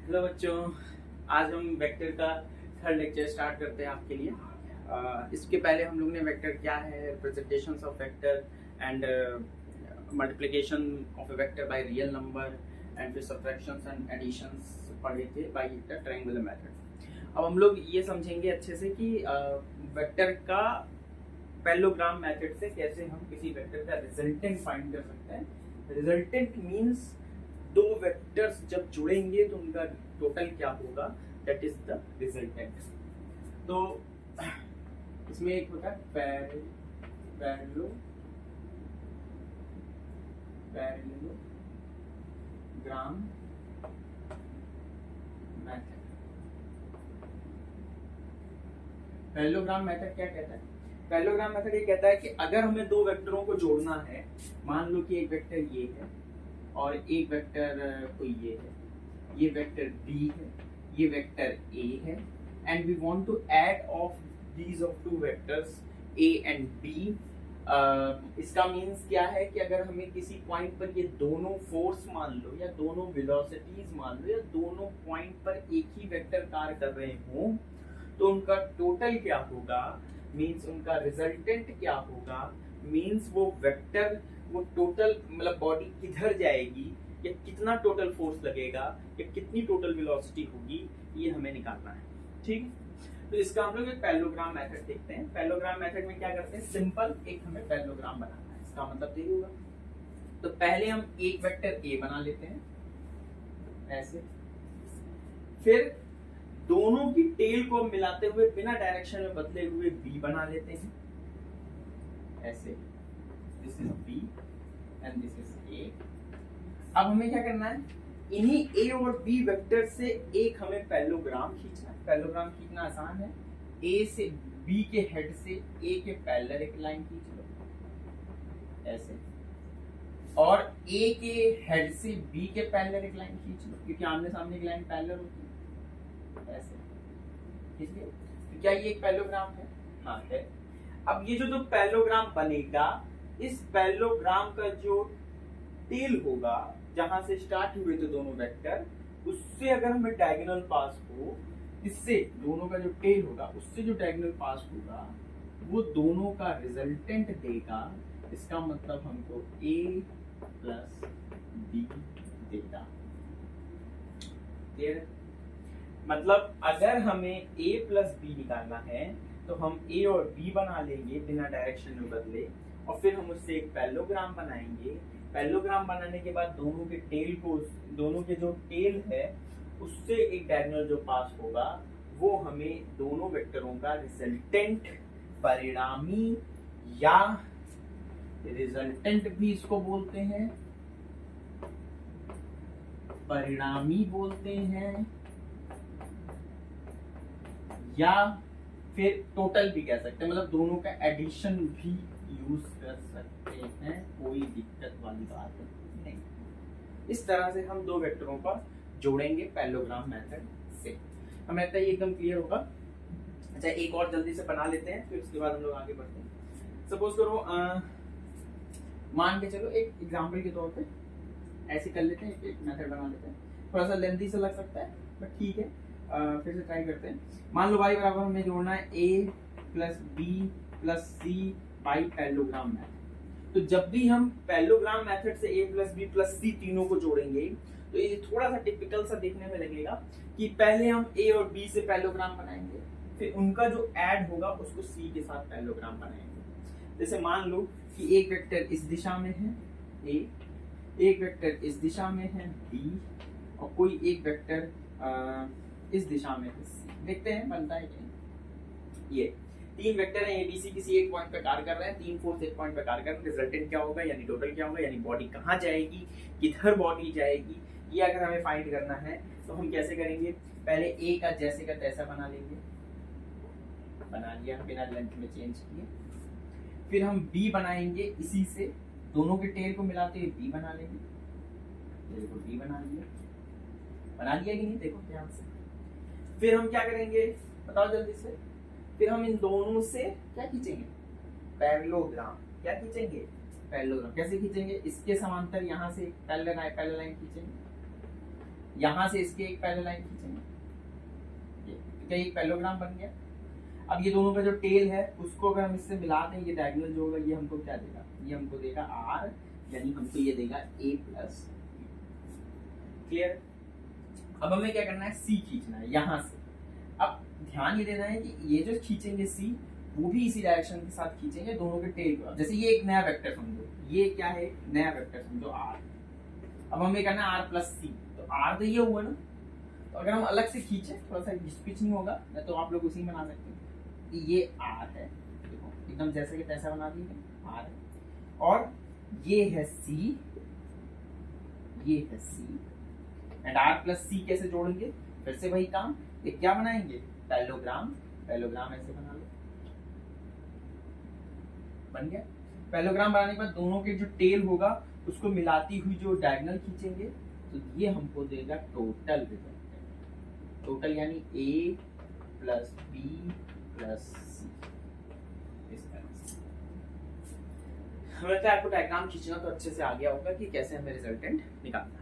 Hello बच्चों, आज हम वेक्टर का थर्ड लेक्चर स्टार्ट करते हैं आपके लिए। इसके पहले हम लोग ने वेक्टर क्या है, representations of vector and multiplication of A vector by real number and फिर सब्ट्रैक्शंस एंड एडिशंस पढ़े थे बाय द ट्रायंगुलर मेथड। अब हम लोग ये समझेंगे अच्छे से कि वेक्टर का पैरेललोग्राम मेथड से कैसे हम किसी वेक्टर का रिजल्टेंट फाइंड कर सकते हैं। रिजल्टेंट मींस दो वेक्टर्स जब जुड़ेंगे तो उनका टोटल क्या होगा, दैट इज द रिजल्टेंट। तो इसमें एक होता है पैरेललोग्राम मेथड। पैरेललोग्राम मेथड क्या कहता है? पैरेललोग्राम मेथड ये कहता है कि अगर हमें दो वेक्टरों को जोड़ना है, मान लो कि एक वेक्टर ये है और एक वेक्टर कोई ये है, ये वेक्टर B है, ये वेक्टर A है, and we want to add of these of two vectors A and B। इसका मीन्स क्या है कि अगर हमें किसी पॉइंट पर ये दोनों फोर्स मान लो या दोनों वेलोसिटीज मान लो या दोनों पॉइंट पर एक ही वेक्टर कार्य कर रहे हो तो उनका टोटल क्या होगा, मीन्स उनका रिजल्टेंट क्या होगा, मीन्स वो वेक्टर वो टोटल मतलब बॉडी किधर जाएगी या कितना टोटल फोर्स लगेगा या कितनी टोटल वेलोसिटी होगी, ये हमें निकालना है। ठीक है, तो इसका हम लोग एक पैरेललोग्राम मेथड देखते हैं। पैरेललोग्राम मेथड में क्या करते हैं, सिंपल एक हमें पैरेललोग्राम बनाना है। इसका मतलब यही होगा, तो पहले हम एक वेक्टर A बना लेते हैं ऐसे, फिर दोनों की टेल को मिलाते हुए बिना डायरेक्शन में बदले हुए B बना लेते हैं ऐसे। This is B and this is A। अब हमें क्या करना है, इन्हीं A और B वेक्टर से एक हमें पैरेललोग्राम खींचना है। पैरेललोग्राम खींचना आसान है, A से B के हेड से A के पैरेलल एक लाइन खींच लो ऐसे, और A के हेड से B के पैरेलल एक लाइन खींच लो, क्योंकि आमने सामने की लाइन पैरेलल होती है ऐसे। ठीक है, तो क्या ये एक पैरेललोग्राम है? हाँ है। अब ये जो पैरेललोग्राम बनेगा, इस पैरेललोग्राम का जो टेल होगा, जहां से स्टार्ट हुए थे दोनों वेक्टर, उससे अगर हमें डायगोनल पास हो, इससे दोनों का जो टेल होगा उससे जो डायगोनल पास होगा वो दोनों का रिजल्टेंट देगा। इसका मतलब हमको A प्लस B देगा। मतलब अगर हमें A प्लस B निकालना है तो हम A और B बना लेंगे बिना डायरेक्शन में बदले, और फिर हम उससे एक पैरेललोग्राम बनाएंगे। पैरेललोग्राम बनाने के बाद दोनों के टेल को, दोनों के जो टेल है उससे एक डायगोनल जो पास होगा वो हमें दोनों वेक्टरों का रिजल्टेंट, परिणामी या रिजल्टेंट भी इसको बोलते हैं, परिणामी बोलते हैं, या फिर टोटल भी कह सकते हैं। मतलब दोनों का एडिशन भी यूज कर सकते हैं, कोई दिक्कत वाली बात नहीं। इस तरह से हम दो वेक्टरों का जोड़ेंगे पैरेललोग्राम मेथड से। हमें लगता है ये एकदम क्लियर होगा। अच्छा, एक और जल्दी से बना लेते हैं, फिर उसके बाद हम लोग आगे बढ़ते हैं। सपोज करो मान के चलो एक एग्जाम्पल के तौर पे ऐसे कर लेते हैं, एक मेथड बना लेते हैं। थोड़ा सा लेंथी से लग सकता है बट ठीक है, फिर से ट्राई करते हैं। मान लो y बराबर हमें जोड़ना है A plus B plus C by parallelogram method. तो जब भी हम पैरेललोग्राम मेथड से A plus B plus C तीनों को जोड़ेंगे तो ये थोड़ा सा टिपिकल सा देखने में लगेगा कि पहले हम A और B से पैरेललोग्राम बनाएंगे, फिर उनका जो ऐड होगा उसको C के साथ पैरेललोग्राम बनाएंगे। जैसे मान लो कि एक वेक्टर इस दिशा में है A, एक वेक्टर इस दिशा में है B, और कोई एक वेक्टर इस दिशा में है C। देखते हैं बनता है क्या। ये तीन वेक्टर हैं ABC, किसी एक पॉइंट पे कार्य कर रहे हैं, तीन फोर्स एक पॉइंट पे कार्य कर रहे हैं। रिजल्टेंट क्या होगा, यानी टोटल क्या होगा, यानी बॉडी कहाँ जाएगी, किधर बॉडी जाएगी, ये अगर हमें फाइंड करना है तो हम कैसे करेंगे। पहले A का जैसे का तैसा बना लेंगे, बना लिया बिना लेंथ में चेंज किए। फिर हम B बनाएंगे, इसी से दोनों के टेल को मिलाते हुए B बना लेंगे। देखो B बना लिया कि नहीं, देखो ध्यान से। फिर हम क्या करेंगे बताओ जल्दी से, फिर हम इन दोनों से क्या खींचेंगे, पैरेललोग्राम। क्या खींचेंगे, पैरेललोग्राम। कैसे खींचेंगे, इसके समांतर यहाँ से पैरेलल लाइन खींचेंगे, यहाँ से इसके एक पैरेलल लाइन खींचेंगे, ये एक पैरेललोग्राम बन गया। अब ये दोनों का जो टेल है उसको अगर हम इससे मिला दें, ये डायगोनल जो होगा ये हमको क्या देगा, ये हमको देगा r, यानी हमको ये देगा a प्लस। क्लियर? अब हमें क्या करना है, c खींचना है यहाँ से। अब ध्यान ये देना है कि ये जो खींचेंगे c, वो भी इसी डायरेक्शन के साथ खींचेंगे दोनों के टेल को। जैसे ये एक नया वेक्टर समझो, ये क्या है, नया वेक्टर समझो r। अब हमें करना है r प्लस c, तो r तो ये हुआ ना, तो अगर हम अलग से खींचे थोड़ा सा घिच नहीं होगा, तो आप लोग उसी में बना सकते हैं कि ये r है, देखो एकदम जैसे कि तैसा बना दिए r है, और ये है c, ये है c, and r plus c कैसे जोड़ेंगे, फिर से वही काम, ये क्या बनाएंगे, पैरेललोग्राम। पैरेललोग्राम ऐसे बना लो, बन गया। पैरेललोग्राम बनाने के बाद दोनों के जो टेल होगा उसको मिलाती हुई जो डायगोनल खींचेंगे, तो ये हमको देगा टोटल रिजल्ट। टोटल यानी a plus b plus c। इस तरह से हमें आपको डायग्राम खींचना तो अच्छे से आ गया होगा कि कैसे हमें रिजल्टेंट निकालना है।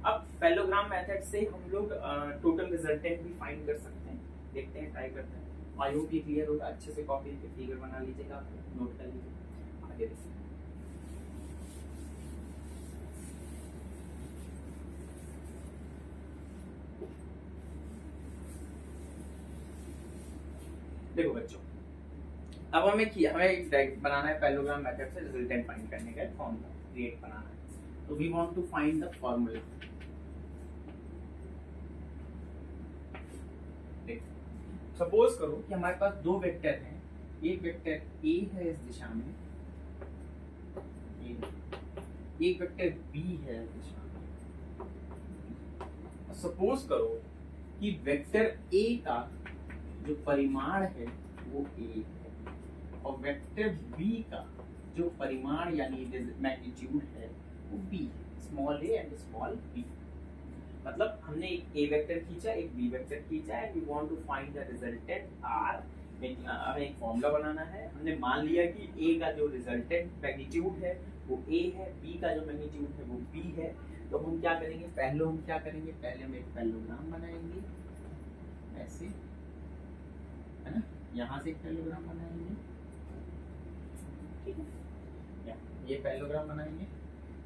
अब पैरेललोग्राम मेथड से हम लोग टोटल रिजल्टेंट भी फाइंड कर सकते हैं, देखते हैं, ट्राई करते हैं। आई होप ये क्लियर होगा। अच्छे से कॉपी पे फिगर बना लीजिएगा, नोट कर लीजिए, आगे देखिए। देखो बच्चों, अब हमें एक बनाना है पैरेललोग्राम मेथड से रिजल्टेंट फाइंड करने का फॉर्मूला क्रिएट बनाना है। तो we want to find the formula. Suppose करो कि हमारे पास दो वेक्टर हैं, एक वेक्टर a है इस दिशा में, एक वेक्टर b है इस दिशा में। सपोज करो कि वेक्टर a का जो परिमाण है वो a है, और वेक्टर b का जो परिमाण यानी मैग्नीट्यूड है वो b है, small a and small b। मतलब हमने एक a वेक्टर खींचा, एक b वेक्टर खींचा, and we want to find the resultant r। हमें एक फॉर्मूला बनाना है। हमने मान लिया कि a का जो रिजल्टेंट मैग्नीट्यूड है वो a है, b का जो मैग्नीट्यूड है वो b है। तो हम क्या करेंगे, पहले हम एक पैरेललोग्राम बनाएंगे ऐसे, है ना, यहाँ से एक पैरेललोग्राम बनाएंगे, ठीक है, ये पैरेललोग्राम बनाएंगे।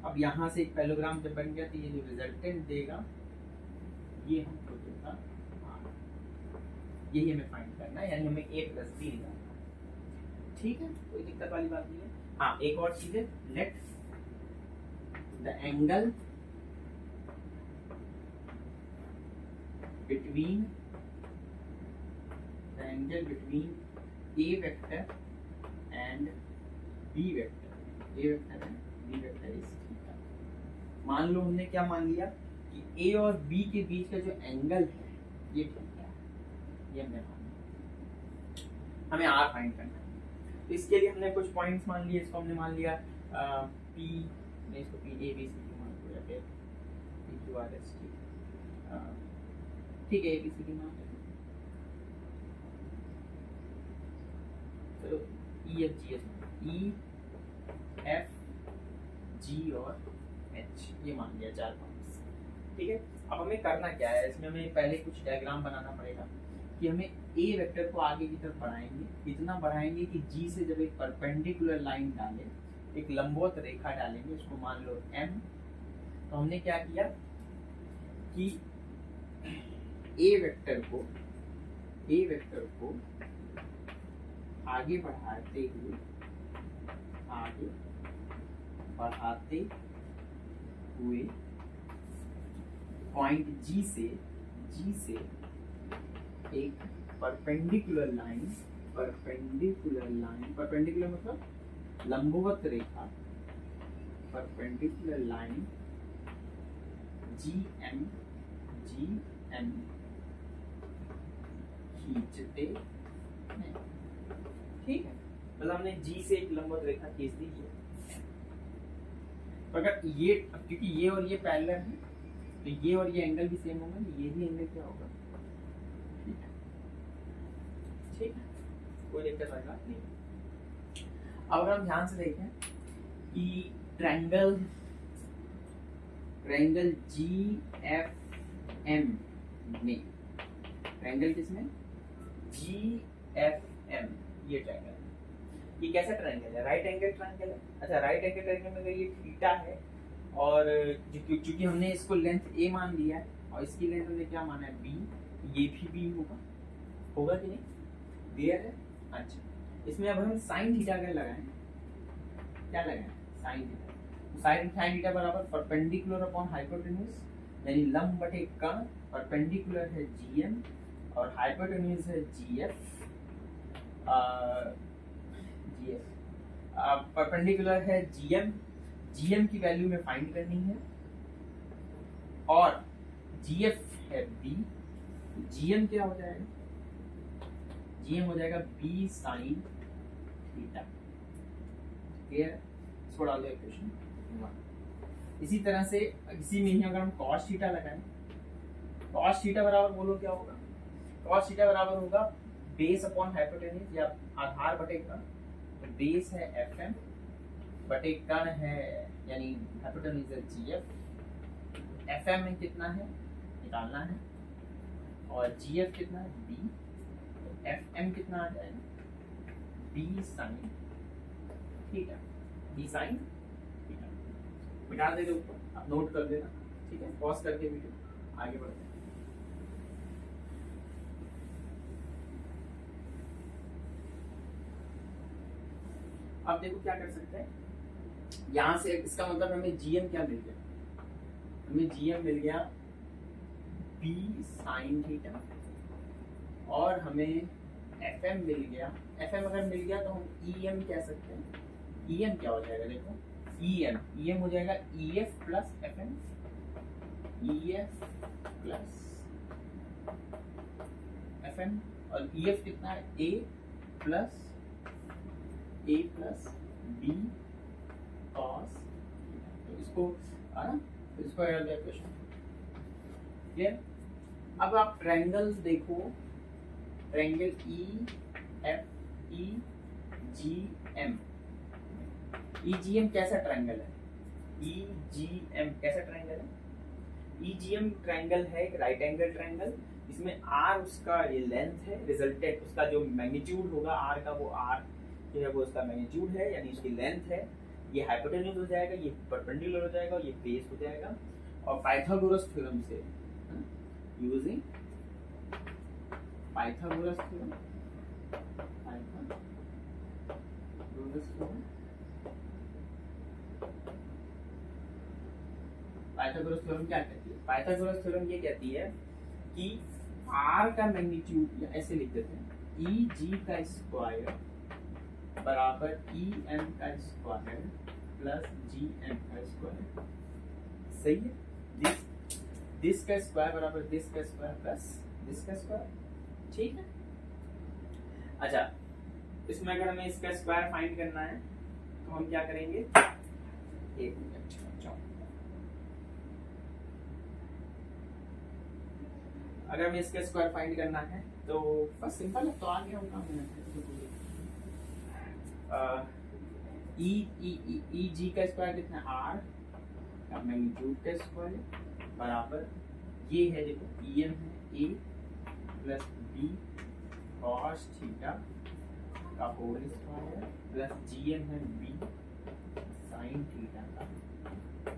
अब यहाँ से एक पैरेललोग्राम जब बन गया तो ये जो रिजल्टेंट देगा ये हमको देगा r। यही हमें फाइंड करना है, यानी हमें a प्लस b निकालना है, ठीक है, कोई दिक्कत वाली बात नहीं है। हाँ, एक और चीज है, let the angle between a vector and b vector, a vector and b vector is theta. मान लो हमने क्या मान लिया कि a और b के बीच का जो एंगल है ये थीटा है, ये हमने मान लिया। हमें r फाइंड करना है, तो इसके लिए हमने कुछ पॉइंट्स मान लिए। इसको हमने मान लिया p, मैं इसको p a b c d मान लिया, फिर p q r s t, ठीक है, a b c d मान लिया। तो E F G S, E F G और H ये मान लिया, 4 पॉइंट्स, ठीक है। अब हमें करना क्या है, इसमें हमें पहले कुछ डायग्राम बनाना पड़ेगा कि हमें A वेक्टर को आगे की तरफ बढ़ाएंगे। इतना बढ़ाएंगे कि G से जब एक परपेंडिकुलर लाइन डालें, एक लंबवत रेखा डालेंगे, उसको मान लो M। तो हमने क्या किया कि A वेक्टर को आगे बढ़ाते हुए पॉइंट G से एक परपेंडिकुलर मतलब लंबवत रेखा, परपेंडिकुलर लाइन GM खींचते हैं, ठीक है। मतलब हमने G से एक लंबवत रेखा खींच दी है। तो अगर ये, क्योंकि ये और ये पैरेलल है, तो ये और ये एंगल भी सेम होगा, ये भी एंगल क्या होगा, ठीक है, कोई दिक्कत वाली बात नहीं। अब अगर हम ध्यान से देखें कि ट्रायंगल GFH GFM में, ट्रायंगल किसमें, GFM, ये ट्रायंगल है। ये कैसा ट्रायंगल है, राइट एंगल ट्रायंगल है। अच्छा, राइट एंगल ट्रायंगल में अगर ये थीटा है और चूंकि हमने इसको लेंथ A मान लिया है और इसकी लेंथ हमने क्या माना है, B, ये भी B होगा कि नहीं, क्लियर है। अच्छा, इसमें अब हम साइन थीटा अगर लगाएं, क्या लगाएं, साइन थीटा। साइन थीटा बराबर परपेंडिकुलर अपॉन हाइपोटेन्यूज, यानी लंब बटे कर्ण, परपेंडिकुलर है GM और हाइपोटेन्यूज है GF। परपेंडिकुलर है GM की वैल्यू में फाइंड करनी है और GF है B। GM क्या हो जाएगा, GM हो जाएगा B साइन थीटा, क्लियर। इसको डाल दो इक्वेशन। इसी तरह से इसी में ही अगर हम cos थीटा लगाएं, cos थीटा बराबर बोलो क्या होगा, cos थीटा बराबर होगा बेस अपॉन हाइपोटेन्यूज या आधार बटे कर्ण। तो बेस है FM बटे कर्ण है यानी हाइपोटेन्यूज है GF। FM में कितना है निकालना है और GF कितना है B। तो FM कितना आ जाएगा, B sine theta, B sine theta. मिटा दे ऊपर, आप नोट कर देना, ठीक है। पॉज करके वीडियो आगे बढ़ते हैं। अब देखो क्या कर सकते हैं, यहां से इसका मतलब हमें GM क्या मिल गया, हमें GM मिल गया B साइन थीटा और हमें FM मिल गया। FM अगर मिल गया तो हम EM कह सकते हैं। EM क्या हो जाएगा, देखो EM हो जाएगा EF plus FM, EF plus FM और EF कितना है A प्लस B cos। तो इसको ऐड कर क्वेश्चन, क्लियर। अब आप ट्रायंगल देखो, ट्रायंगल EGM कैसा ट्रायंगल है, EGM कैसा ट्रायंगल है, EGM ट्रायंगल है एक राइट एंगल ट्रायंगल। इसमें R उसका ये लेंथ है, रिजल्टेंट उसका जो मैग्नीट्यूड होगा R का, वो R जो है वो उसका मैग्नीट्यूड है यानी उसकी लेंथ है। ये हाइपोटेन्यूज हो जाएगा, ये परपेंडिकुलर हो जाएगा और ये बेस हो जाएगा। और पाइथागोरस थ्योरम से using Pythagoras theorem Pythagoras theorem क्या कहती है, पाइथागोरस थ्योरम ये कहती है कि R का मैग्नीट्यूड, या ऐसे लिख देते हैं, EG का स्क्वायर बराबर EM का स्क्वायर प्लस GM का स्क्वायर, सही है। दिस का स्क्वायर बराबर दिस का स्क्वायर प्लस दिस का स्क्वायर, ठीक है। अच्छा, इसमें अगर हमें इसका स्क्वायर फाइंड करना है तो हम क्या करेंगे, एक मिनट, अगर हमें इसका स्क्वायर फाइंड करना है तो बस सिंपल है, तो आ गया होगा EG का स्क्वायर कितना है, R का मैग्नीट्यूड का स्क्वायर बराबर ये है, देखो EM है A plus B cos theta का होल स्क्वायर प्लस GM है B साइन थीटा का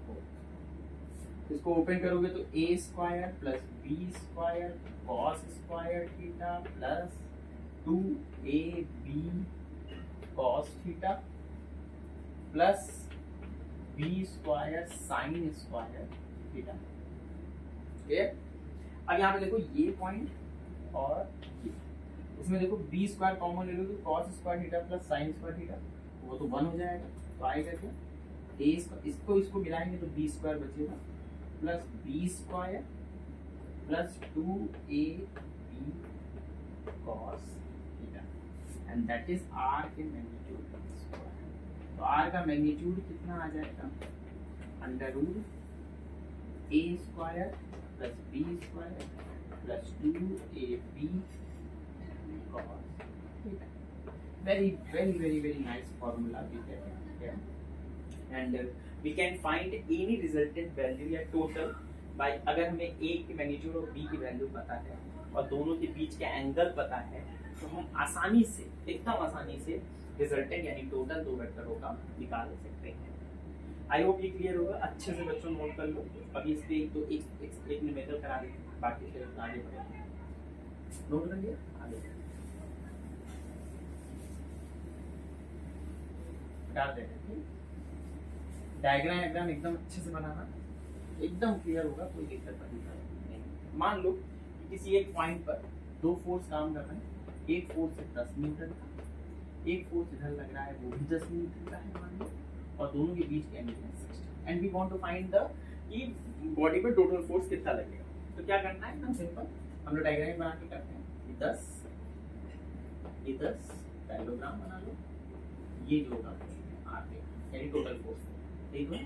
होल। इसको ओपन करोगे तो A square plus B square cos square theta plus 2AB cos theta plus B square sine square theta, ठीक। अब यहाँ पे देखो ये पॉइंट और इसमें देखो B स्क्वायर कॉमन ले लो तो cos square theta plus sine square theta वो तो 1 हो जाएगा, तो आएगा क्या, इसको मिलाएंगे तो B स्क्वायर बचेगा plus B square plus 2AB cos theta and that is R के मैग्नीट्यूड स्क्वायर। तो R का मैग्नीट्यूड कितना आ जाएगा, under root A square plus B square plus 2AB cos theta. Very nice formula we get here, and we can find any resultant value या total भाई अगर हमें ए की मैग्नीट्यूड और बी की वैल्यू पता है और दोनों के बीच के एंगल पता है तो हम आसानी से, एकदम आसानी से रिजल्टेंट यानी टोटल दो वेक्टरों का निकाल सकते हैं। आई होप ये क्लियर होगा। अच्छे से बच्चों नोट कर लो। अभी इस पे एक न्यूमेरिकल करा देते हैं, बाकी फिर आगे बढ़ेंगे। नोट कर लिया? आगे डाल देते हैं। डायग्राम एकदम अच्छे से बनाना, एकदम क्लियर होगा, कोई दिक्कत नहीं। मान लो कि किसी एक पॉइंट पर दो फोर्स काम कर रहे हैं। एक फोर्स है 10 न्यूटन का, एक फोर्स इधर लग रहा है वो भी 10 न्यूटन का है मान लो, और दोनों के बीच का एंगल है 60 and we want to find the कि बॉडी पे टोटल फोर्स कितना लगेगा। तो क्या करना है, एकदम सिंपल, हम लोग डायग्राम बना के करते हैं। ये 10 पैरेललोग्राम बना लो, ये जो होगा आर यानी टोटल फोर्स, ठीक है।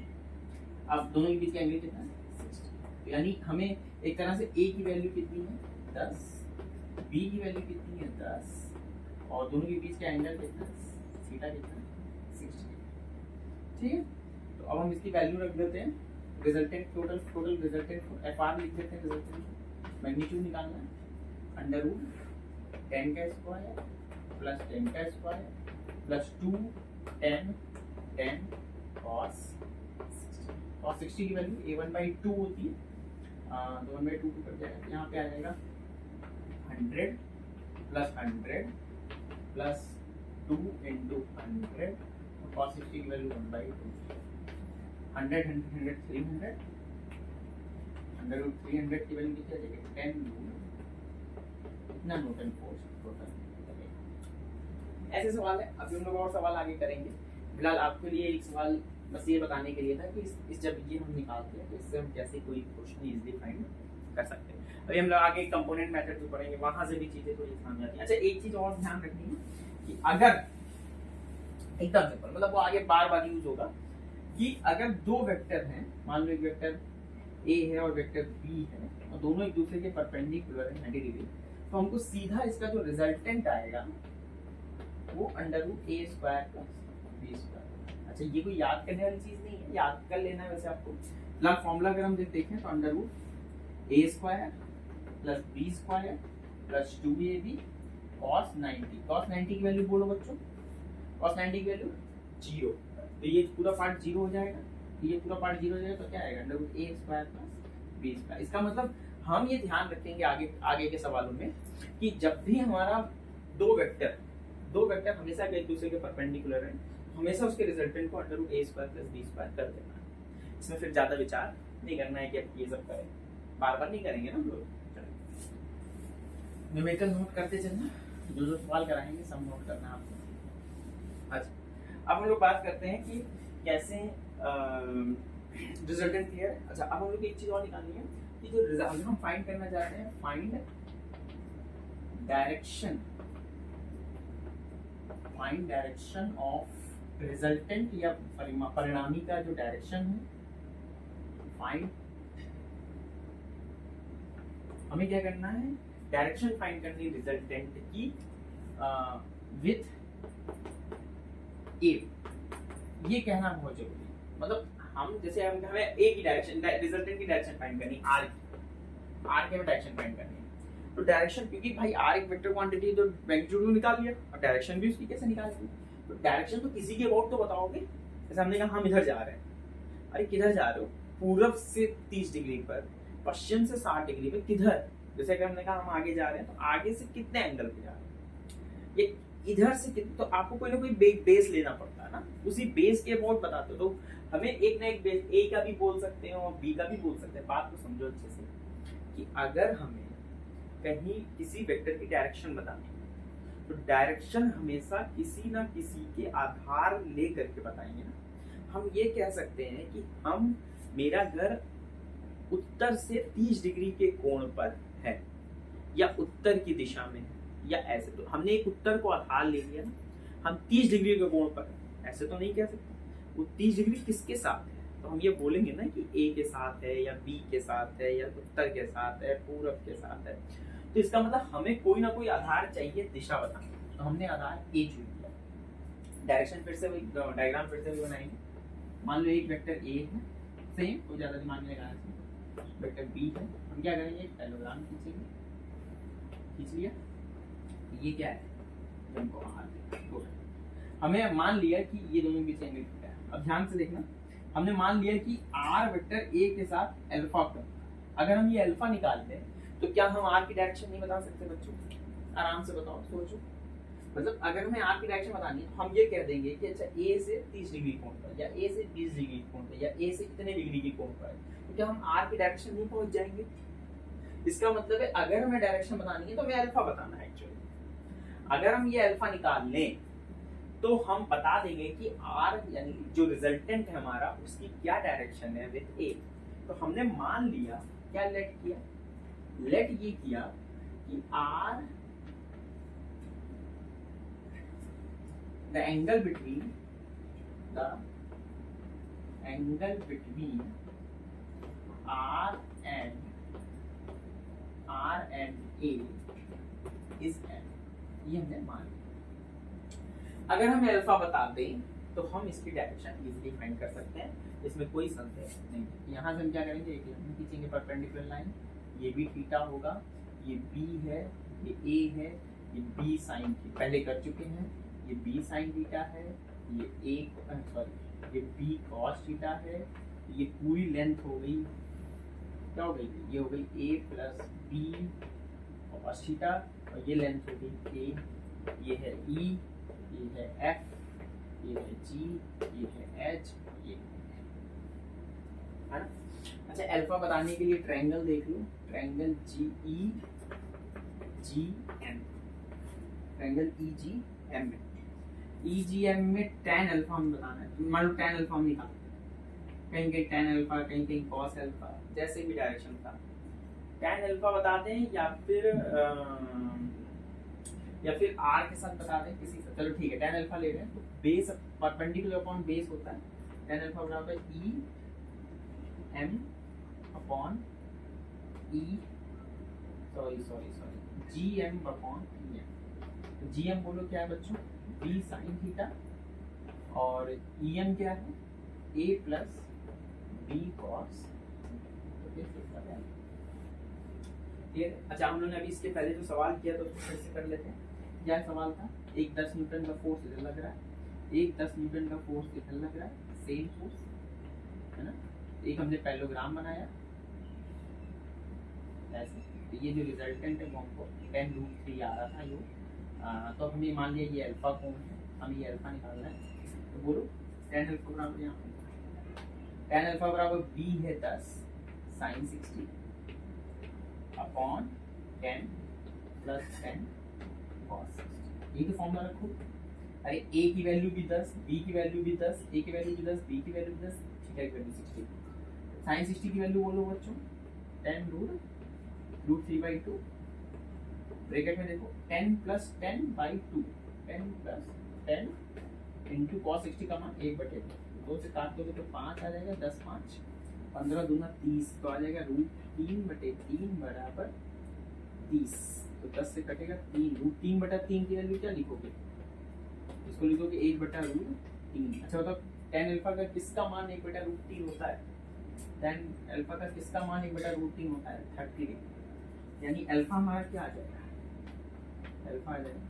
अब दोनों के बीच का एंगल कितना है 60, यानी हमें एक तरह से ए की वैल्यू कितनी है 10, बी की वैल्यू कितनी है 10, और दोनों के बीच का एंगल कितना है थीटा कितना है 60, ठीक है। तो अब हम इसकी वैल्यू रख देते हैं, resultant total resultant F R लिख देते हैं। रिजल्टेंट मैग्नीट्यूड निकालना है, अंडर रूट 10 का स्क्वायर प्लस 10 का स्क्वायर प्लस 2 10 cos 60 की वैल्यू a1/2 होती है, तो 1/2 कट जाएगा, यहाँ पे आ जाएगा 100 प्लस 100 प्लस 2 into 100, cos 60 की वैल्यू 1/2, 100 300, अंडर रूट 300 की वैल्यू कितनी आ जाएगी 10 इतना न्यूटन फोर्स टोटल। ऐसे सवाल है। अभी हम लोग और सवाल आगे करेंगे। फिलहाल आपके लिए एक सवाल बस ये बताने के लिए था कि इस जब ये हम निकालते हैं तो इससे हम कैसे कोई क्वेश्चन इजीली फाइंड कर सकते हैं। अभी हम लोग आगे कंपोनेंट मेथड जो पढ़ेंगे वहां से भी चीजें थोड़ी समझ आती हैं। अच्छा, एक चीज और ध्यान रखनी है कि अगर एकदम सिंपल, मतलब वो आगे बार बार यूज होगा कि अगर दो वेक्टर हैं, मान लो एक वेक्टर ए है और वेक्टर बी है और दोनों एक दूसरे के परपेंडिकुलर है 90 डिग्री, तो हमको सीधा इसका जो रिजल्टेंट आएगा वो under root A square plus B square. अच्छा, ये कोई याद करने वाली चीज नहीं है, याद कर लेना है वैसे आपको। मतलब फॉर्मूला अगर हम देखें तो under root A square plus B square plus 2ab cos 90 की वैल्यू बोलो बच्चों, cos 90 की वैल्यू 0, तो ये पूरा पार्ट 0 हो जाएगा, तो ये पूरा पार्ट 0 हो जाएगा, तो क्या आएगा under root A square plus B square. इसका मतलब हम ये ध्यान रखेंगे आगे के सवालों में कि जब भी हमारा दो वेक्टर हमेशा एक दूसरे के परपेंडिकुलर है, हमेशा उसके रिजल्टेंट को under root A square plus B square कर देना है। इसमें फिर ज्यादा विचार नहीं करना है कि अब ये सब करें, बार बार नहीं करेंगे ना हम लोग। न्यूमेरिकल नोट करते चलना, जो सवाल कराएंगे सब नोट करना आपको। अच्छा, अब हम लोग बात करते हैं कि कैसे रिजल्टेंट क्लियर है। अच्छा, अब हम लोग एक चीज और निकालनी है कि जो रिजल्ट हम फाइंड करना चाहते हैं, फाइंड डायरेक्शन ऑफ रिजल्टेंट या परिणामी का जो डायरेक्शन है, फाइंड, हमें क्या करना है डायरेक्शन फाइंड करनी रिजल्टेंट की विथ ए। ये कहना बहुत जरूरी है। मतलब हम जैसे हमें ए की डायरेक्शन, रिजल्टेंट की डायरेक्शन फाइंड करनी, आर के डायरेक्शन फाइंड करनी है, तो डायरेक्शन, क्योंकि भाई आर एक वेक्टर क्वांटिटी तो मैग्नीट्यूड निकाल लिया और डायरेक्शन भी उसकी कैसे निकालेंगे, तो डायरेक्शन तो किसी के अबाउट तो बताओगे। जैसे हमने कहा हम इधर जा रहे हैं, अरे किधर जा रहे हो, पूरब से 30 डिग्री पर, पश्चिम से 60 डिग्री पर, किधर, जैसे कि हमने कहा हम आगे जा रहे हैं, तो आगे से कितने एंगल पे जा रहे हैं, ये इधर से कितने, तो आपको कोई ना कोई बेस लेना पड़ता है ना, उसी बेस के अबाउट बताते हो। तो हमें एक ना एक बेस ए का भी बोल सकते हैं और बी का भी बोल सकते हैं। बात को समझो अच्छे से कि अगर हमें कहीं किसी वेक्टर की डायरेक्शन बतानी है तो डायरेक्शन हमेशा किसी ना किसी के आधार ले करके बताएंगे ना। हम ये कह सकते हैं कि मेरा घर उत्तर से 30 डिग्री के कोण पर है या उत्तर की दिशा में है या ऐसे, तो हमने एक उत्तर को आधार ले लिया ना, हम 30 डिग्री के कोण पर, ऐसे तो नहीं कह सकते वो 30 डिग्री किसके साथ है, तो हम ये बोलेंगे ना कि ए के साथ है या बी के साथ है या उत्तर के साथ है, पूरब के साथ है। तो इसका मतलब हमें कोई ना कोई आधार चाहिए दिशा बताने, तो हमने आधार ए चुन लिया। डायरेक्शन फिर से डायग्राम फिर से भी बनाएंगे। मान लो एक वेक्टर ए है, सेम, कोई ज्यादा दिमाग नहीं लगाना, वेक्टर बी है, हम क्या करेंगे पैरेललोग्राम खींचेंगे, खींच लिया, ये क्या है हमको हमें मान लिया कि ये दोनों के बीच एंगल थीटा है। अब ध्यान से देखना, हमने मान लिया कि r वेक्टर a के साथ अल्फा पर, अगर हम ये अल्फा निकाल दें तो क्या हम r की डायरेक्शन नहीं बता सकते बच्चों? आराम से बताओ, सोचो। मतलब अगर हमें r की डायरेक्शन बतानी है तो हम ये कह देंगे कि अच्छा a से 30 डिग्री कोण पर, या a से 20 डिग्री कोण पर, या a से इतने डिग्री की कोण पर, तो क्या हम r की डायरेक्शन नहीं पहुंच जाएंगे? इसका मतलब है अगर हमें डायरेक्शन बतानी है तो हमें अल्फा बताना है एक्चुअली। अगर हम ये अल्फा निकाल लें तो हम बता देंगे कि r यानी जो रिजल्टेंट है हमारा उसकी क्या डायरेक्शन है विद a। तो हमने मान लिया, क्या लेट किया, लेट ये किया कि r the angle between r and a is n, ये हमने मान लिया। अगर हमें अल्फा बता दें तो हम इसकी डायरेक्शन इजीली फाइंड कर सकते हैं, इसमें कोई संदेह नहीं। यहाँ से हम क्या करेंगे, एक लाइन खींचेंगे परपेंडिकुलर लाइन, ये भी थीटा होगा, ये b है, ये a है, ये b sin थीटा पहले कर चुके हैं, ये b sin थीटा है, ये ये b cos थीटा है, ये पूरी लेंथ हो गई, क्या हो गई, ये हो गई a plus b cos theta, और ये लेंथ हो गई a, ये है e, ये है f, ये है g, ये है h, ये है ना। अच्छा अल्फा बताने के लिए ट्रायंगल देख लो, ट्रायंगल GEGM, ट्रायंगल EGM में, EGM में tan अल्फा हम बताना है। मान लो tan अल्फा हम निकाल, कहीं कहीं tan अल्फा, कहीं कहीं cos अल्फा, जैसे भी डायरेक्शन था tan अल्फा बता दें, या फिर r के साथ बता दें किसी से, चलो ठीक है tan अल्फा ले रहे हैं तो बेस परपेंडिकुलर अपॉन बेस होता है, tan अल्फा बराबर EM upon GM upon EM। तो GM बोलो क्या है बच्चों, B sin थीटा, और EM क्या है A प्लस B cos। अच्छा हम लोगों ने अभी इसके पहले जो सवाल किया तो उसको फिर से कर लेते हैं। क्या सवाल था, एक 10 न्यूटन का फोर्स इधर लग रहा है, एक 10 न्यूटन का फोर्स इधर लग रहा है, सेम फोर्स है ना। एक हमने पैरेललोग्राम बनाया ऐसे, तो ये जो रिजल्टेंट है वो हमको 10√3 आ रहा था यो, तो हमने मान लिया ये अल्फा कोण है, हमें ये अल्फा निकालना है। तो बोलो tan अल्फा बराबर, यहाँ tan अल्फा बराबर b है 10 sin 60 अपॉन 10 प्लस 10 cos 60। ये तो फॉर्मूला रखो, अरे a की वैल्यू भी 10, b की वैल्यू भी 10, a की वैल्यू भी 10, b की वैल्यू भी 10, थीटा की वैल्यू 60। sin 60 की वैल्यू बोलो बच्चों 10√3/2, ब्रैकेट में देखो 10 प्लस 10/2, 10 प्लस 10 इंटू cos 60 का मान 1/2, 2 से काट दोगे तो 5 आ जाएगा, 10 5 15 दूना 30, तो आ जाएगा √3/3 बराबर 30। तो 10 से कटेगा 3, √3/3 की वैल्यू क्या लिखोगे, इसको लिखोगे 1/√3। अच्छा बताओ tan अल्फा का किसका मान 1/√3 होता है, tan अल्फा का किसका मान 1/√3 होता है 30 डिग्री, यानी अल्फा हमारा क्या आ जाएगा, अल्फा आ जाएगा।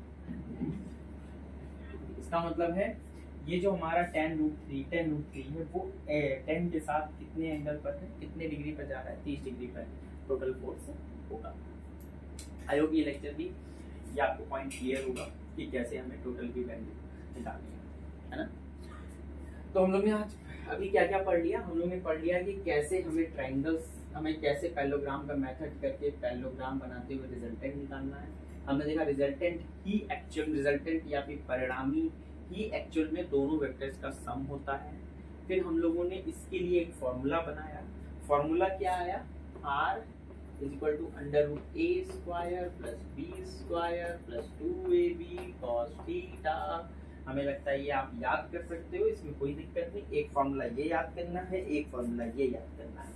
इसका मतलब है ये जो हमारा tan√3 है वो 10 के साथ कितने एंगल पर है, कितने डिग्री पर जा रहा है, 30 डिग्री पर टोटल फोर्स होगा। आई होप ये लेक्चर भी ये आपको पॉइंट क्लियर होगा कि कैसे हमें टोटल की वैल्यू निकालनी है ना। तो हम लोग ने आज अभी क्या क्या पढ़ लिया, हम लोग ने पढ़ लिया कि कैसे हमें ट्रायंगल्स, हमें कैसे पैरेललोग्राम का मेथड करके पैरेललोग्राम बनाते हुए रिजल्टेंट निकालना है। हमने देखा रिजल्टेंट ही एक्चुअल रिजल्टेंट या फिर परिणामी ही एक्चुअल में दोनों वेक्टर्स का सम होता है। फिर हम लोगों ने इसके लिए एक फॉर्मूला बनाया, फॉर्मूला क्या आया, r = √a² + b² + 2ab cos θ। हमें लगता है ये आप याद कर सकते हो, इसमें कोई दिक्कत नहीं। एक फॉर्मूला ये याद करना है, एक फॉर्मूला ये याद करना है,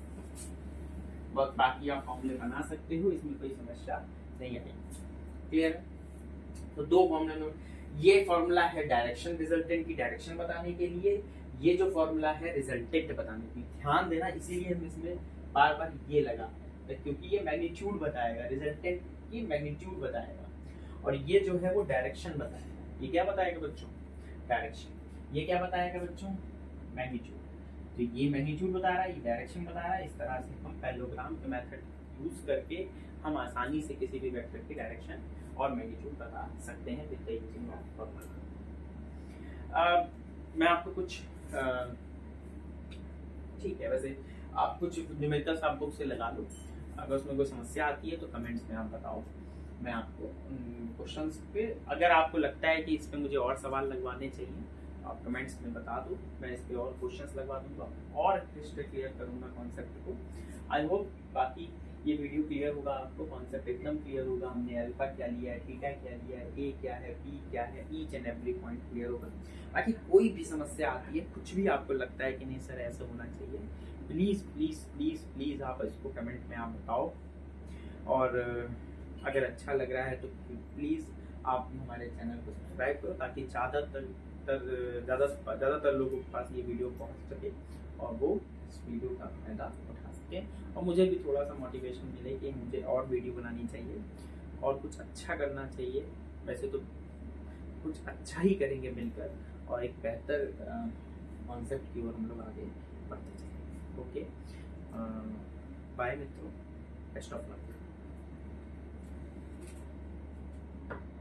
बस बाकी आप फॉर्मूले बना सकते हो, इसमें कोई समस्या नहीं है। क्लियर है? तो दो फॉर्मूला, ये फॉर्मूला है डायरेक्शन, रिजल्टेंट की डायरेक्शन बताने के लिए, ये जो फॉर्मूला है रिजल्टेंट बताने के लिए। ध्यान देना, इसीलिए हम इसमें बार बार ये लगा, क्योंकि ये मैग्नीट्यूड बताएगा, रिजल्टेंट की मैग्नीट्यूड बताएगा, और ये जो है वो डायरेक्शन बताएगा। ये क्या बताएगा बच्चों? डायरेक्शन। ये क्या बताएगा बच्चों? मैग्नीट्यूड। तो ये मैग्नीट्यूड बता रहा है, ये डायरेक्शन बता रहा है। इस तरह से हम पैरेललोग्राम के मेथड यूज करके हम आसानी से किसी भी वेक्टर की डायरेक्शन और मैग्नीट्यूड बता सकते हैं with the using of formula. मैं आपको कुछ ठीक है, वैसे आप कुछ न्यूमेरिकल्स आप बुक से लगा लो, अगर उसमें कोई समस्या आती है तो कमेंट्स में आप बताओ, मैं आपको क्वेश्चंस पे, अगर आपको लगता है कि इस पे मुझे और सवाल लगवाने चाहिए आप कमेंट्स में बता दो, मैं इस पे और क्वेश्चंस लगवा दूंगा और क्रिस्टल क्लियर करूंगा कॉन्सेप्ट को। आई होप बाकी ये वीडियो क्लियर होगा आपको, कॉन्सेप्ट एकदम क्लियर होगा। हमने अल्फा क्या लिया है, थीटा क्या लिया है, ए क्या है, बी क्या है, each and every point clear होगा। बाकी कोई भी समस्या आती है, कुछ भी आपको लगता है कि नहीं सर ऐसा होना चाहिए, प्लीज़ प्लीज़ प्लीज़ प्लीज़ आप इसको कमेंट में आप बताओ। और अगर अच्छा लग रहा है तो प्लीज़ आप हमारे चैनल को सब्सक्राइब करो, ताकि ज़्यादातर लोगों के पास ये वीडियो पहुंच सके और वो इस वीडियो का फायदा उठा सके, और मुझे भी थोड़ा सा मोटिवेशन मिले कि मुझे और वीडियो बनानी चाहिए और कुछ अच्छा करना चाहिए। वैसे तो कुछ अच्छा ही करेंगे मिलकर, और एक बेहतर कॉन्सेप्ट की ओर हम लोग आगे बढ़ते चलेंगे। ओके, बाय मित्रों, बेस्ट ऑफ लक।